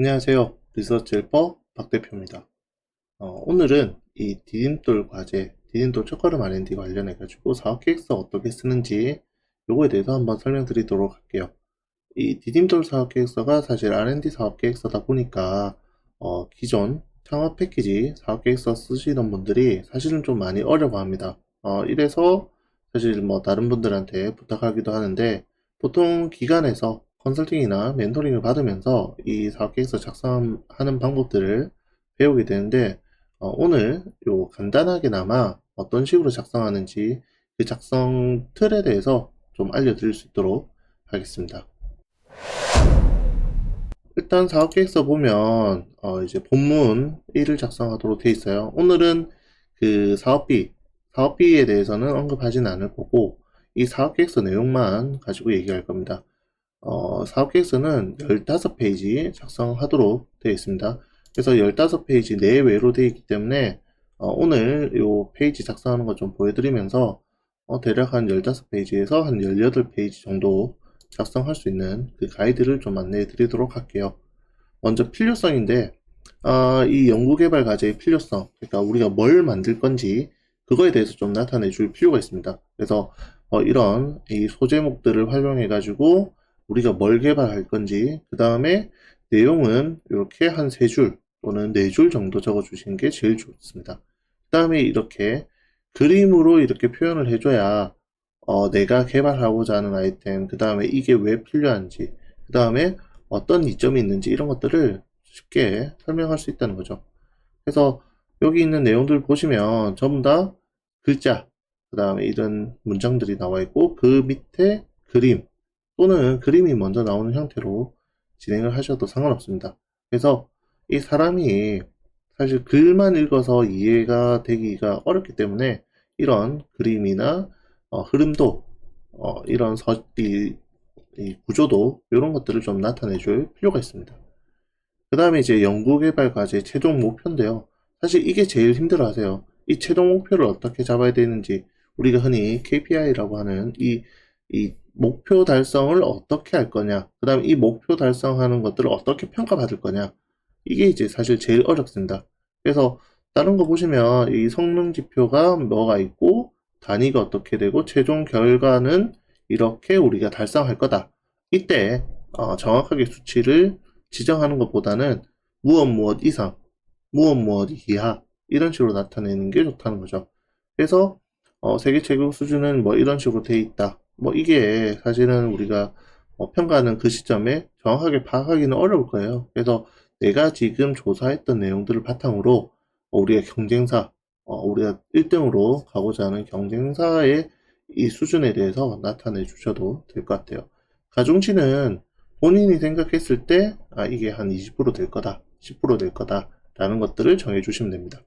안녕하세요. 리서치 헬퍼 박 대표입니다. 오늘은 이 디딤돌 과제, 디딤돌 첫걸음 R&D 관련해가지고 사업 계획서 어떻게 쓰는지 요거에 대해서 한번 설명드리도록 할게요. 이 디딤돌 사업 계획서가 사실 R&D 사업 계획서다 보니까 기존 창업 패키지 사업 계획서 쓰시는 분들이 사실은 좀 많이 어려워합니다. 이래서 사실 뭐 다른 분들한테 부탁하기도 하는데 보통 기관에서 컨설팅이나 멘토링을 받으면서 이 사업 계획서 작성하는 방법들을 배우게 되는데 오늘 요 간단하게나마 어떤 식으로 작성하는지 그 작성 틀에 대해서 좀 알려드릴 수 있도록 하겠습니다. 일단 사업계획서 보면 이제 본문 1을 작성하도록 되어 있어요. 오늘은 그 사업비에 대해서는 언급하진 않을 거고 이 사업계획서 내용만 가지고 얘기할 겁니다. 사업계획서는 15페이지 작성하도록 되어 있습니다. 그래서 15페이지 내외로 되어 있기 때문에 오늘 이 페이지 작성하는 거 좀 보여드리면서 대략 한 15페이지에서 한 18페이지 정도 작성할 수 있는 그 가이드를 좀 안내해 드리도록 할게요. 먼저 필요성인데 이 연구개발 과제의 필요성, 그러니까 우리가 뭘 만들 건지 그거에 대해서 좀 나타내 줄 필요가 있습니다. 그래서 이런 이 소제목들을 활용해 가지고 우리가 뭘 개발할 건지, 그 다음에 내용은 이렇게 한 3줄 또는 4줄 정도 적어 주시는 게 제일 좋습니다. 그 다음에 이렇게 그림으로 이렇게 표현을 해줘야 내가 개발하고자 하는 아이템, 그 다음에 이게 왜 필요한지, 그 다음에 어떤 이점이 있는지 이런 것들을 쉽게 설명할 수 있다는 거죠. 그래서 여기 있는 내용들 보시면 전부 다 글자, 그 다음에 이런 문장들이 나와 있고 그 밑에 그림 또는 그림이 먼저 나오는 형태로 진행을 하셔도 상관없습니다. 그래서 이 사람이 사실 글만 읽어서 이해가 되기가 어렵기 때문에 이런 그림이나 흐름도 이런 이 구조도 이런 것들을 좀 나타내 줄 필요가 있습니다. 그 다음에 이제 연구개발 과제 최종 목표인데요. 사실 이게 제일 힘들어 하세요. 이 최종 목표를 어떻게 잡아야 되는지, 우리가 흔히 KPI라고 하는 이 목표 달성을 어떻게 할 거냐, 그 다음에 이 목표 달성하는 것들을 어떻게 평가받을 거냐, 이게 이제 사실 제일 어렵습니다. 그래서 다른 거 보시면 이 성능 지표가 뭐가 있고, 단위가 어떻게 되고, 최종 결과는 이렇게 우리가 달성할 거다. 이때 정확하게 수치를 지정하는 것보다는 무엇 이상, 무엇 이하 이런 식으로 나타내는 게 좋다는 거죠. 그래서 세계 최고 수준은 뭐 이런 식으로 돼 있다. 뭐 이게 사실은 우리가 평가하는 그 시점에 정확하게 파악하기는 어려울 거예요. 그래서 내가 지금 조사했던 내용들을 바탕으로 우리가 경쟁사, 우리가 1등으로 가고자 하는 경쟁사의 이 수준에 대해서 나타내 주셔도 될 것 같아요. 가중치는 본인이 생각했을 때, 이게 한 20%될 거다, 10%될 거다, 라는 것들을 정해 주시면 됩니다.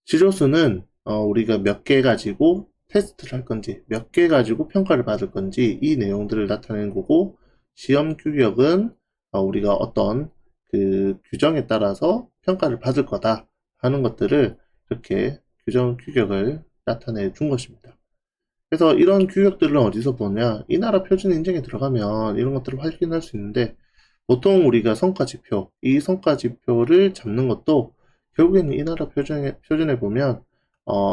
시료수는, 우리가 몇 개 가지고 테스트를 할 건지, 몇 개 가지고 평가를 받을 건지, 이 내용들을 나타내는 거고, 시험 규격은, 우리가 어떤 그 규정에 따라서 평가를 받을 거다 하는 것들을 이렇게 규격을 나타내 준 것입니다. 그래서 이런 규격들을 어디서 보냐, 이 나라 표준 인증에 들어가면 이런 것들을 확인할 수 있는데 보통 우리가 성과 지표, 이 성과 지표를 잡는 것도 결국에는 이 나라 표준에 보면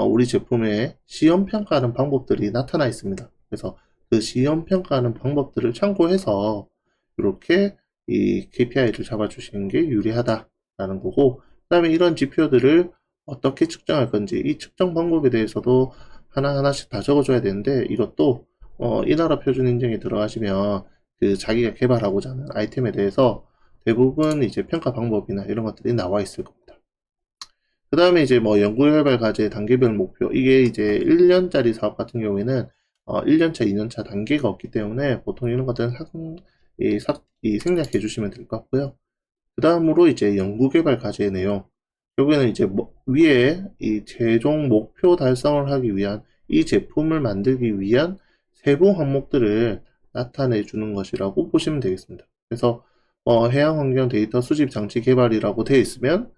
우리 제품의 시험 평가하는 방법들이 나타나 있습니다. 그래서 그 시험 평가하는 방법들을 참고해서 이렇게 이 KPI를 잡아주시는 게 유리하다라는 거고, 그 다음에 이런 지표들을 어떻게 측정할 건지 이 측정 방법에 대해서도 하나하나씩 다 적어줘야 되는데 이것도 이 나라 표준 인증에 들어가시면 그 자기가 개발하고자 하는 아이템에 대해서 대부분 이제 평가 방법이나 이런 것들이 나와 있을 겁니다. 그 다음에 이제 뭐 연구개발 과제 단계별 목표, 이게 이제 1년짜리 사업 같은 경우에는 1년차, 2년차 단계가 없기 때문에 보통 이런 것들은 생략해 주시면 될 것 같고요. 그 다음으로 이제 연구개발 과제의 내용, 여기는 이제 위에 이 최종 목표 달성을 하기 위한 이 제품을 만들기 위한 세부 항목들을 나타내 주는 것이라고 보시면 되겠습니다. 그래서 해양환경 데이터 수집 장치 개발이라고 되어 있으면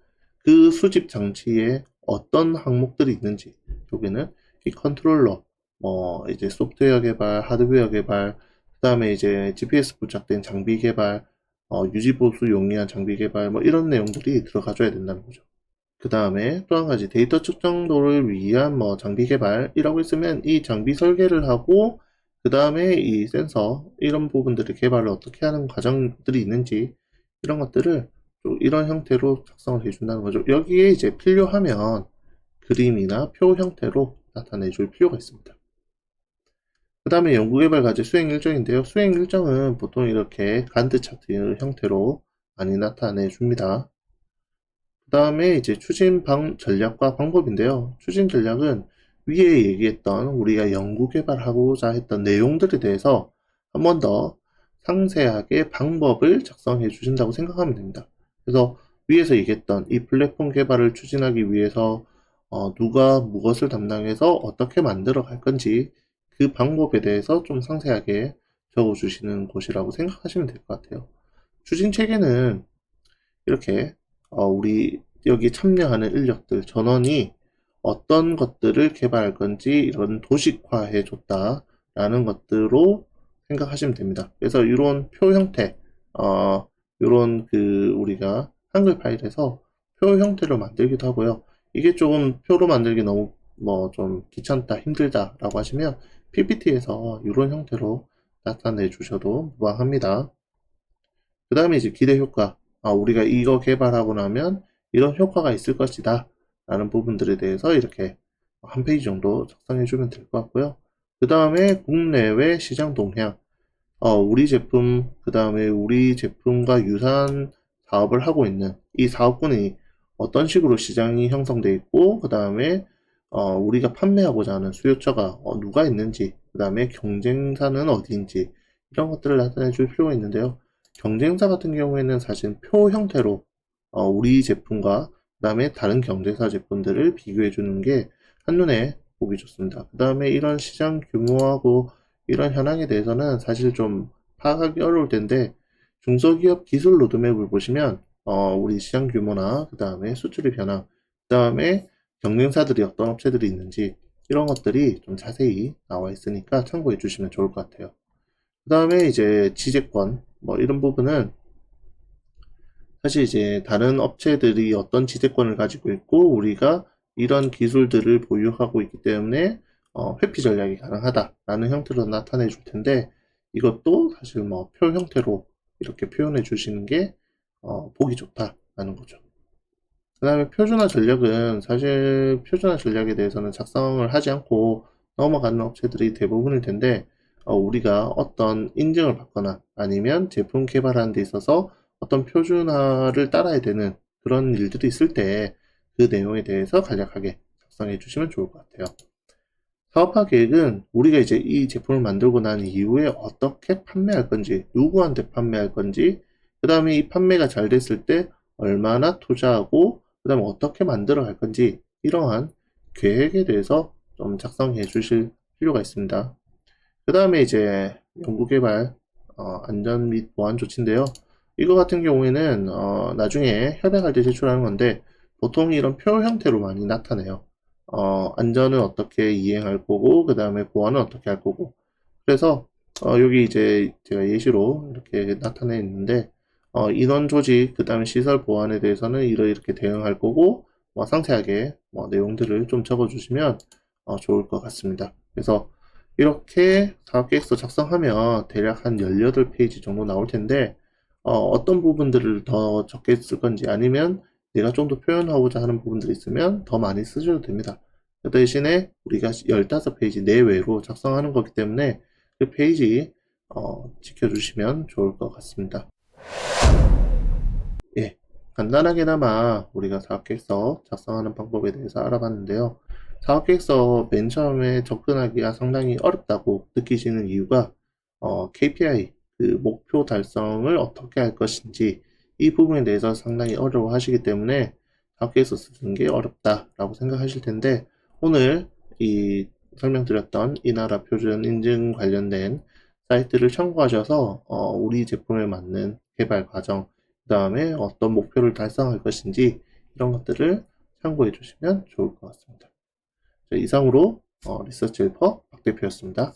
그 수집 장치에 어떤 항목들이 있는지, 여기는 이 컨트롤러, 이제 소프트웨어 개발, 하드웨어 개발, 그 다음에 이제 GPS 부착된 장비 개발, 유지보수 용이한 장비 개발 뭐 이런 내용들이 들어가줘야 된다는 거죠. 그 다음에 또 한 가지 데이터 측정도를 위한 뭐 장비 개발이라고 했으면 이 장비 설계를 하고 그 다음에 이 센서 이런 부분들의 개발을 어떻게 하는 과정들이 있는지 이런 것들을 좀 이런 형태로 작성을 해준다는 거죠. 여기에 이제 필요하면 그림이나 표 형태로 나타내 줄 필요가 있습니다. 그 다음에 연구개발 과제 수행 일정인데요. 수행 일정은 보통 이렇게 간트 차트 형태로 많이 나타내 줍니다. 그 다음에 이제 추진 전략과 방법인데요. 추진 전략은 위에 얘기했던 우리가 연구 개발하고자 했던 내용들에 대해서 한 번 더 상세하게 방법을 작성해 주신다고 생각하면 됩니다. 그래서 위에서 얘기했던 이 플랫폼 개발을 추진하기 위해서 누가 무엇을 담당해서 어떻게 만들어 갈 건지 그 방법에 대해서 좀 상세하게 적어 주시는 곳이라고 생각하시면 될 것 같아요. 추진 체계는 이렇게 우리 여기 참여하는 인력들 전원이 어떤 것들을 개발할 건지 이런 도식화해 줬다라는 것들로 생각하시면 됩니다. 그래서 이런 표 형태, 이런 그 우리가 한글 파일에서 표 형태로 만들기도 하고요. 이게 조금 표로 만들기 너무 뭐 좀 귀찮다, 힘들다라고 하시면 PPT에서 이런 형태로 나타내 주셔도 무방합니다. 그 다음에 이제 기대 효과. 우리가 이거 개발하고 나면 이런 효과가 있을 것이다. 라는 부분들에 대해서 이렇게 한 페이지 정도 작성해 주면 될 것 같고요. 그 다음에 국내외 시장 동향. 우리 제품, 그 다음에 우리 제품과 유사한 사업을 하고 있는 이 사업군이 어떤 식으로 시장이 형성되어 있고, 그 다음에 우리가 판매하고자 하는 수요처가 누가 있는지, 그 다음에 경쟁사는 어디인지, 이런 것들을 나타내 줄 필요가 있는데요. 경쟁사 같은 경우에는 사실 표 형태로 우리 제품과 그 다음에 다른 경쟁사 제품들을 비교해 주는 게 한눈에 보기 좋습니다. 그 다음에 이런 시장 규모하고 이런 현황에 대해서는 사실 좀 파악하기 어려울 텐데 중소기업 기술 로드맵을 보시면 우리 시장 규모나 그 다음에 수출입 현황, 그 다음에 경쟁사들이 어떤 업체들이 있는지 이런 것들이 좀 자세히 나와 있으니까 참고해 주시면 좋을 것 같아요. 그 다음에 이제 지재권 뭐 이런 부분은 사실 이제 다른 업체들이 어떤 지재권을 가지고 있고 우리가 이런 기술들을 보유하고 있기 때문에 회피 전략이 가능하다라는 형태로 나타내 줄 텐데 이것도 사실 뭐 표 형태로 이렇게 표현해 주시는 게 보기 좋다라는 거죠. 그 다음에 표준화 전략은 사실 표준화 전략에 대해서는 작성을 하지 않고 넘어가는 업체들이 대부분일 텐데 우리가 어떤 인증을 받거나 아니면 제품 개발하는 데 있어서 어떤 표준화를 따라야 되는 그런 일들이 있을 때 그 내용에 대해서 간략하게 작성해 주시면 좋을 것 같아요. 사업화 계획은 우리가 이제 이 제품을 만들고 난 이후에 어떻게 판매할 건지, 누구한테 판매할 건지, 그 다음에 이 판매가 잘 됐을 때 얼마나 투자하고, 그 다음에 어떻게 만들어 갈 건지, 이러한 계획에 대해서 좀 작성해 주실 필요가 있습니다. 그 다음에 이제 연구개발, 안전 및 보안 조치인데요. 이거 같은 경우에는, 나중에 협약할 때 제출하는 건데, 보통 이런 표 형태로 많이 나타내요. 안전은 어떻게 이행할 거고, 그 다음에 보안은 어떻게 할 거고. 그래서, 여기 이제 제가 예시로 이렇게 나타내 있는데, 인원 조직, 그 다음에 시설 보안에 대해서는 이렇게 대응할 거고, 뭐 상세하게 뭐 내용들을 좀 적어 주시면 좋을 것 같습니다. 그래서 이렇게 사업계획서 작성하면 대략 한 18페이지 정도 나올 텐데, 어떤 부분들을 더 적게 쓸 건지 아니면 내가 좀 더 표현하고자 하는 부분들이 있으면 더 많이 쓰셔도 됩니다. 그 대신에 우리가 15페이지 내외로 작성하는 거기 때문에 그 페이지 지켜주시면 좋을 것 같습니다. 예, 간단하게나마 우리가 사업계획서 작성하는 방법에 대해서 알아봤는데요. 사업계획서 맨 처음에 접근하기가 상당히 어렵다고 느끼시는 이유가 KPI, 그 목표 달성을 어떻게 할 것인지 이 부분에 대해서 상당히 어려워하시기 때문에 사업계획서 쓰는 게 어렵다라고 생각하실 텐데 오늘 이 설명드렸던 이 나라 표준 인증 관련된 사이트를 참고하셔서 우리 제품에 맞는 개발 과정 그 다음에 어떤 목표를 달성할 것인지 이런 것들을 참고해 주시면 좋을 것 같습니다. 자, 이상으로 리서치 헬퍼 박 대표였습니다.